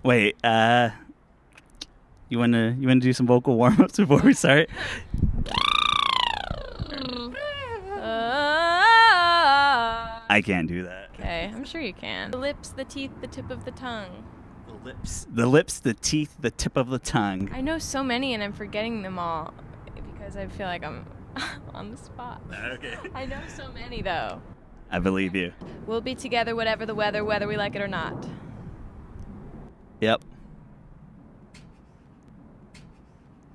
Wait, you wanna do some vocal warm ups before we start? I can't do that. Okay, I'm sure you can. The lips, the teeth, the tip of the tongue. The lips, the teeth, the tip of the tongue. I know so many and I'm forgetting them all because I feel like I'm on the spot. Okay. I know so many though. I believe you. We'll be together whatever the weather, whether we like it or not. Yep.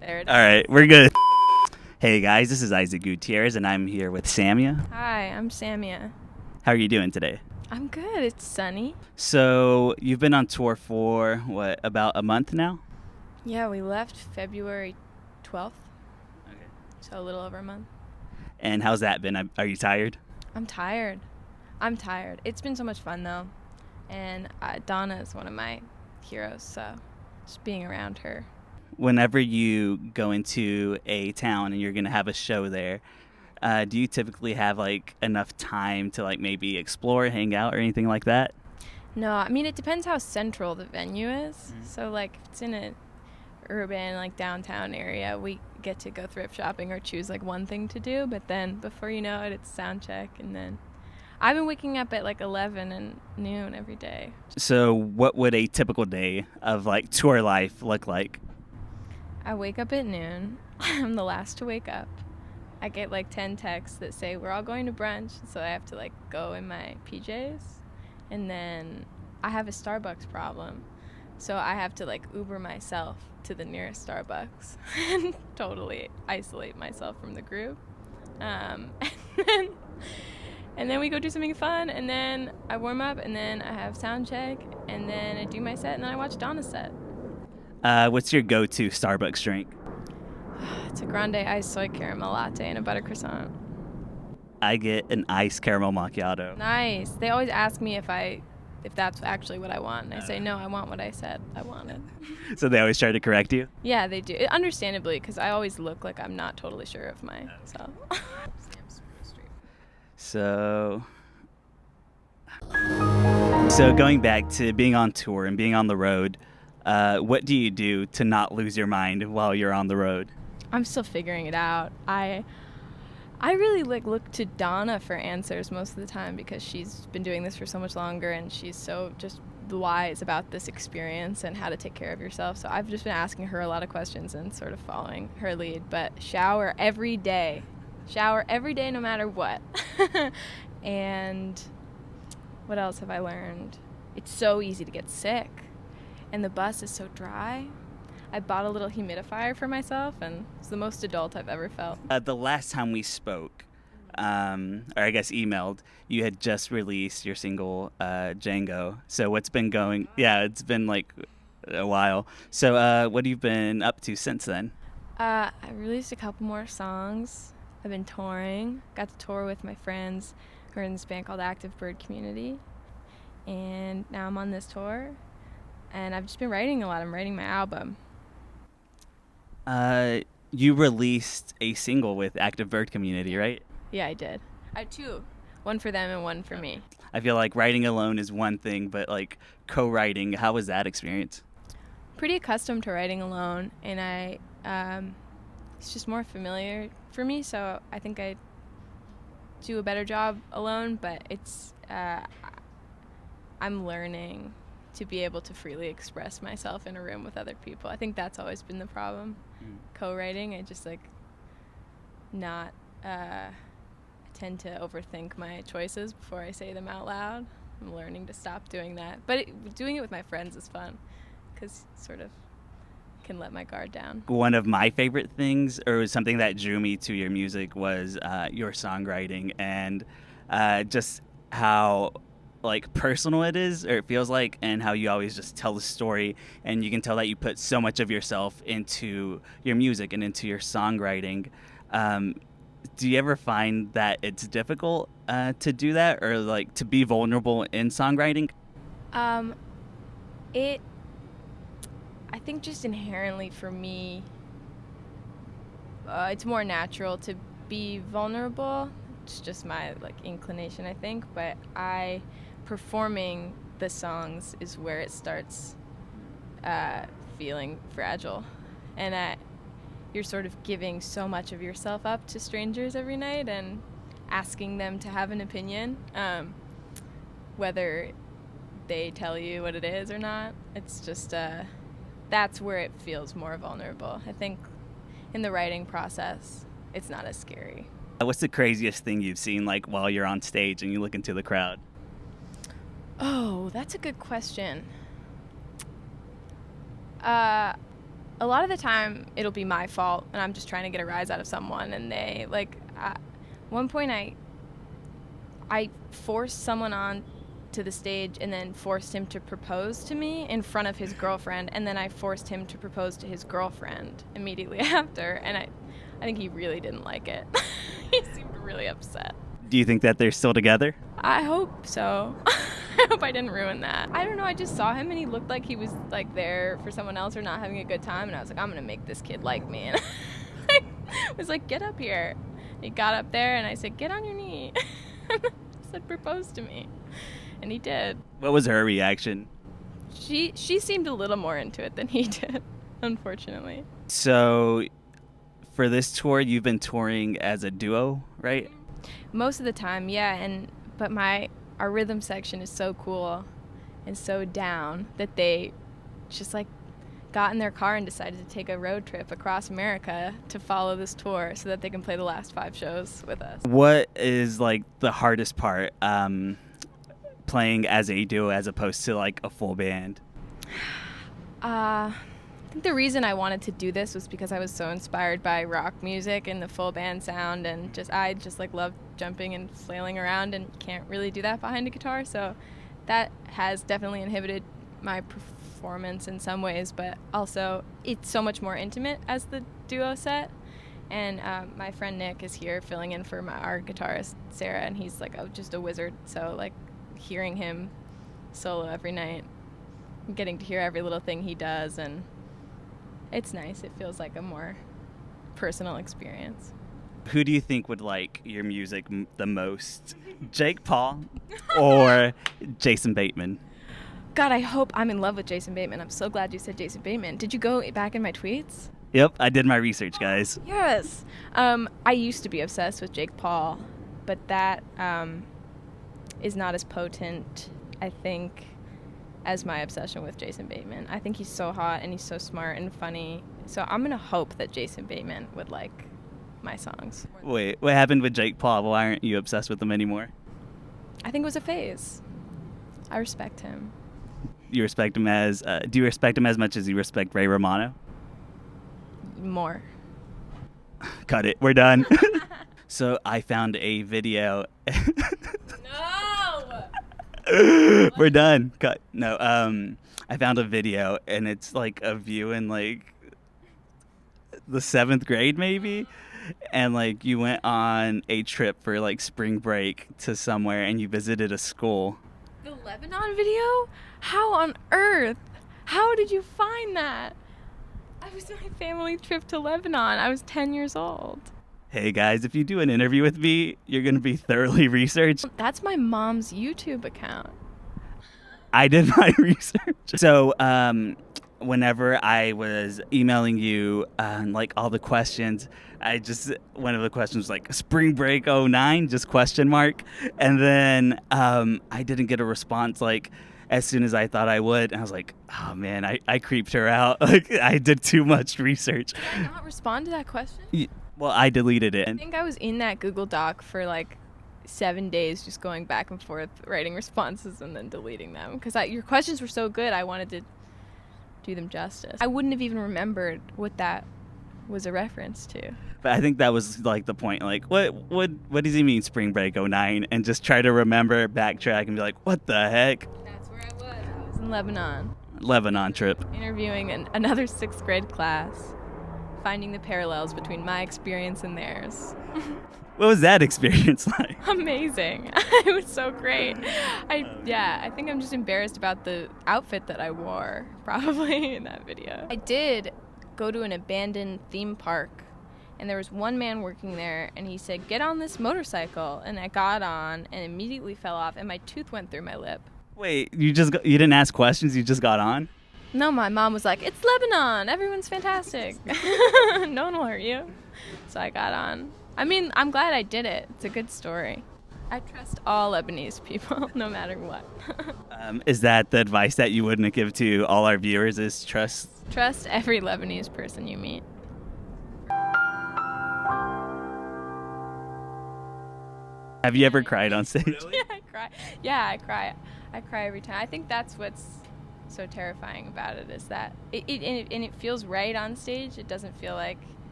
There it is. All right, we're good. Hey guys, this is Isaac Gutierrez, and I'm here with Samia. Hi, I'm Samia. How are you doing today? I'm good. It's sunny. So you've been on tour for what, about a month now? Yeah, we left February 12th, Okay. so a little over a month. And how's that been? Are you tired? I'm tired. It's been so much fun though, and Donna is one of my heroes, so just being around her. Whenever you go into a town and you're gonna have a show there, do you typically have like enough time to like maybe explore, hang out, or anything like that? No, I mean it depends how central the venue is. So like if it's in a urban like downtown area, we get to go thrift shopping or choose like one thing to do, but then before you know it, it's sound check, and then I've been waking up at like 11 and noon every day. So what would a typical day of like tour life look like? I wake up at noon. I'm the last to wake up. I get like 10 texts that say we're all going to brunch, so I have to like go in my PJs. And then I have a Starbucks problem, so I have to like Uber myself to the nearest Starbucks and totally isolate myself from the group. And then we go do something fun, and then I warm up, and then I have sound check, and then I do my set, and then I watch Donna's set. What's your go-to Starbucks drink? It's a grande iced soy caramel latte and a butter croissant. I get an iced caramel macchiato. Nice. They always ask me if that's actually what I want, and I say no, I want what I said I wanted. So they always try to correct you? Yeah, they do. Understandably, because I always look like I'm not totally sure of myself. So going back to being on tour and being on the road, what do you do to not lose your mind while you're on the road? I'm still figuring it out. I really look to Donna for answers most of the time because she's been doing this for so much longer and she's so just wise about this experience and how to take care of yourself. So I've just been asking her a lot of questions and sort of following her lead. But shower every day no matter what. And what else have I learned? It's so easy to get sick, and the bus is so dry. I bought a little humidifier for myself, and it's the most adult I've ever felt. The last time we spoke, or I guess emailed, you had just released your single, Django. So what's been going? Yeah, it's been like a while. So what have you been up to since then? I released a couple more songs. I've been touring. Got to tour with my friends who are in this band called Active Bird Community. And now I'm on this tour. And I've just been writing a lot. I'm writing my album. You released a single with Active Bird Community, right? Yeah, I did. I have two. One for them and one for me. I feel like writing alone is one thing, but like co-writing, how was that experience? Pretty accustomed to writing alone, and it's just more familiar for me, so I think I do a better job alone, but it's I'm learning to be able to freely express myself in a room with other people. I think that's always been the problem. Co-writing, I just like not tend to overthink my choices before I say them out loud. I'm learning to stop doing that, but doing it with my friends is fun because sort of can let my guard down. One of my favorite things, or something that drew me to your music, was your songwriting and just how like personal it is, or it feels like, and how you always just tell the story, and you can tell that you put so much of yourself into your music and into your songwriting. Do you ever find that it's difficult to do that, or like to be vulnerable in songwriting? I think just inherently for me, it's more natural to be vulnerable. It's just my like inclination, I think. But performing the songs is where it starts feeling fragile, and you're sort of giving so much of yourself up to strangers every night and asking them to have an opinion, whether they tell you what it is or not. It's just that's where it feels more vulnerable. I think in the writing process, it's not as scary. What's the craziest thing you've seen, like, while you're on stage and you look into the crowd? Oh, that's a good question. A lot of the time, it'll be my fault, and I'm just trying to get a rise out of someone, and they, like, one point I forced someone on to the stage and then forced him to propose to me in front of his girlfriend, and then I forced him to propose to his girlfriend immediately after, and I think he really didn't like it. He seemed really upset. Do you think that they're still together? I hope so. I hope I didn't ruin that. I don't know, I just saw him and he looked like he was like there for someone else or not having a good time, and I was like, I'm gonna make this kid like me. And I was like, get up here. He got up there and I said, get on your knee. I said, propose to me. And he did. What was her reaction? She seemed a little more into it than he did, unfortunately. So for this tour, you've been touring as a duo, right? Most of the time, yeah, but our rhythm section is so cool and so down that they just like got in their car and decided to take a road trip across America to follow this tour so that they can play the last 5 shows with us. What is like the hardest part playing as a duo as opposed to like a full band? I think the reason I wanted to do this was because I was so inspired by rock music and the full band sound, and I just like love jumping and flailing around and can't really do that behind a guitar, so that has definitely inhibited my performance in some ways, but also it's so much more intimate as the duo set. And my friend Nick is here filling in for our guitarist Sarah, and he's like just a wizard, so like hearing him solo every night, getting to hear every little thing he does, and it's nice. It feels like a more personal experience. Who do you think would like your music the most? Jake Paul or Jason Bateman? God, I hope I'm in love with Jason Bateman. I'm so glad you said Jason Bateman. Did you go back in my tweets? Yep, I did my research, guys. Yes. I used to be obsessed with Jake Paul, but that is not as potent, I think, as my obsession with Jason Bateman. I think he's so hot and he's so smart and funny. So I'm going to hope that Jason Bateman would like my songs. Wait, what happened with Jake Paul? Why aren't you obsessed with him anymore? I think it was a phase. I respect him. You respect him as, do you respect him as much as you respect Ray Romano? More. Cut it, we're done. So I found a video. No! We're done. Cut. No, I found a video and it's like of you in like the 7th grade maybe, and like you went on a trip for like spring break to somewhere and you visited a school. The Lebanon video? How on earth? How did you find that? I was on my family trip to Lebanon. I was 10 years old. Hey guys, if you do an interview with me, you're going to be thoroughly researched. That's my mom's YouTube account. I did my research. So, whenever I was emailing you, like all the questions, one of the questions was like spring break '09, just question mark. And then, I didn't get a response like as soon as I thought I would. And I was like, oh man, I creeped her out. Like I did too much research. Did I not respond to that question? Well, I deleted it. I think I was in that Google Doc for like 7 days, just going back and forth, writing responses and then deleting them. Because your questions were so good, I wanted to do them justice. I wouldn't have even remembered what that was a reference to. But I think that was like the point. Like, what does he mean spring break '09? And just try to remember, backtrack, and be like, what the heck? That's where I was. I was in Lebanon. Lebanon trip. Interviewing another 6th grade class, finding the parallels between my experience and theirs. What was that experience like? Amazing. It was so great. I think I'm just embarrassed about the outfit that I wore, probably, in that video. I did go to an abandoned theme park, and there was one man working there, and he said, get on this motorcycle. And I got on and immediately fell off, and my tooth went through my lip. Wait, you didn't ask questions, you just got on? No, my mom was like, it's Lebanon. Everyone's fantastic. No one will hurt you. So I got on. I mean, I'm glad I did it. It's a good story. I trust all Lebanese people, no matter what. Is that the advice that you wouldn't give to all our viewers, is trust? Trust every Lebanese person you meet. Have you ever cried on stage? Really? Yeah, I cry. Yeah, I cry. I cry every time. I think that's what's so terrifying about it, is that it feels right on stage. It doesn't feel like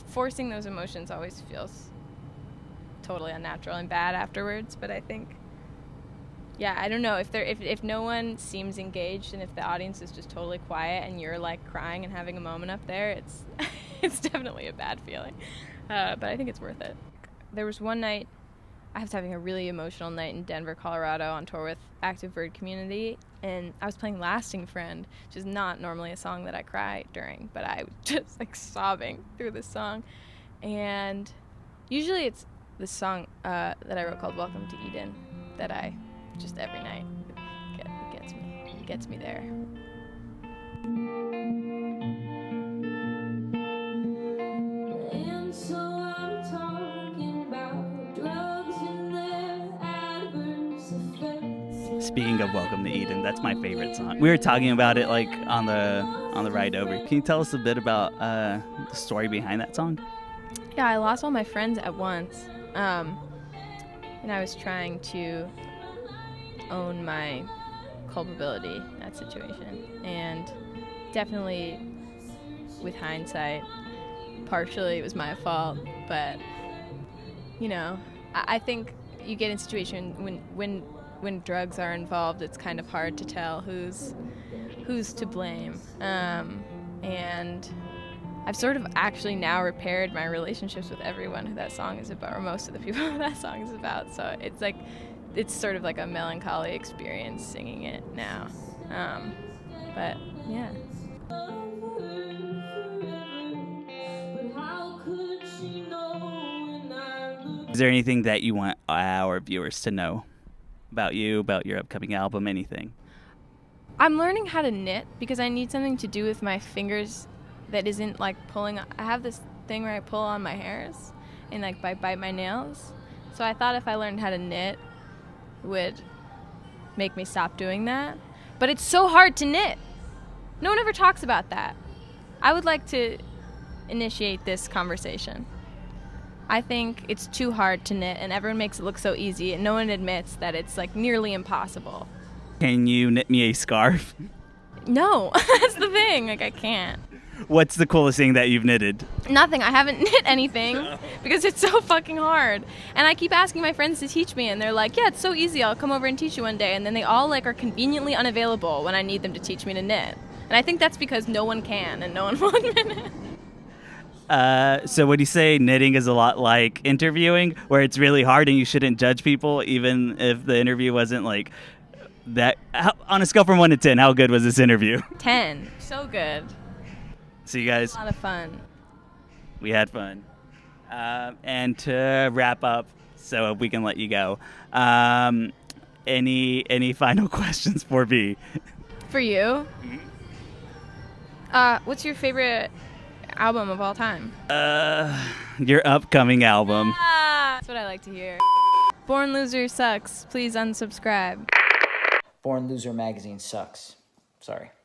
forcing those emotions always feels totally unnatural and bad afterwards. But I think, yeah, I don't know, if no one seems engaged and if the audience is just totally quiet and you're like crying and having a moment up there, it's it's definitely a bad feeling. But I think it's worth it. There was one night I was having a really emotional night in Denver, Colorado, on tour with Active Bird Community, and I was playing Lasting Friend, which is not normally a song that I cry during, but I was just like sobbing through this song. And usually it's this song that I wrote called Welcome to Eden that I just every night gets me there. And so I'm talking about drugs and their adverse effects. Speaking of Welcome to Eden, that's my favorite song. We were talking about it like on the ride over. Can you tell us a bit about the story behind that song? Yeah, I lost all my friends at once, and I was trying to own my culpability in that situation, and definitely with hindsight, partially it was my fault, but you know, I think you get in a situation when drugs are involved, it's kind of hard to tell who's to blame, and I've sort of actually now repaired my relationships with everyone who that song is about, or most of the people who that song is about, so it's sort of like a melancholy experience singing it now, but yeah. Is there anything that you want our viewers to know about you, about your upcoming album, anything? I'm learning how to knit because I need something to do with my fingers that isn't like pulling. I have this thing where I pull on my hairs and like bite my nails. So I thought if I learned how to knit, it would make me stop doing that. But it's so hard to knit. No one ever talks about that. I would like to initiate this conversation. I think it's too hard to knit, and everyone makes it look so easy, and no one admits that it's like nearly impossible. Can you knit me a scarf? No, that's the thing. Like, I can't. What's the coolest thing that you've knitted? Nothing. I haven't knit anything because it's so fucking hard. And I keep asking my friends to teach me, and they're like, yeah, it's so easy. I'll come over and teach you one day. And then they all like are conveniently unavailable when I need them to teach me to knit. And I think that's because no one can and no one will admit it. So would you say knitting is a lot like interviewing, where it's really hard and you shouldn't judge people even if the interview wasn't like that? On a scale from 1 to 10, how good was this interview? 10. So good. So you guys, A lot of fun. we had fun. And to wrap up, so we can let you go, any final questions for B? For you? What's your favorite album of all time? Your upcoming album. That's what I like to hear. Born Loser sucks. Please unsubscribe. Born Loser magazine sucks. Sorry.